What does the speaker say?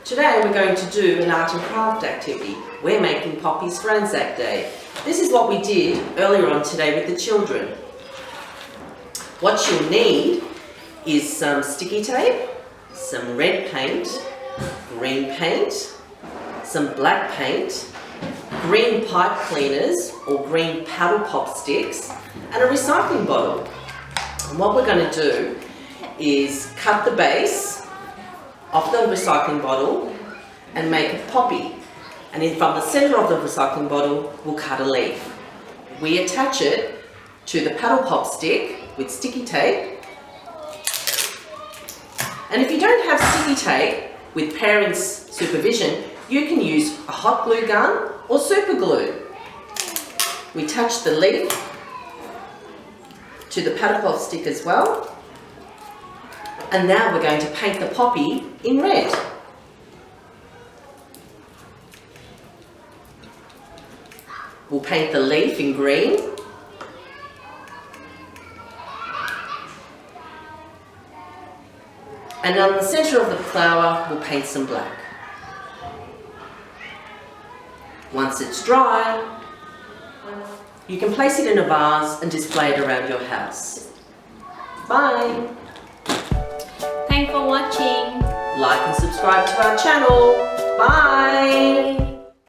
Today we're going to do an art and craft activity. We're making poppies for Anzac Day. This is what we did earlier on today with the children. What you'll need is some sticky tape, some red paint, green paint, some black paint, green pipe cleaners or green paddle pop sticks, and a recycling bottle. And what we're going to do is cut the base off the recycling bottle and make a poppy. And then from the centre of the recycling bottle, we'll cut a leaf. We attach it to the paddle pop stick with sticky tape. And if you don't have sticky tape with parents' supervision, you can use a hot glue gun or super glue. We attach the leaf to the paddle pop stick as well. And now we're going to paint the poppy in red. We'll paint the leaf in green. And on the centre of the flower, we'll paint some black. Once it's dry, you can place it in a vase and display it around your house. Bye! Thanks for watching. Like and subscribe to our channel. Bye!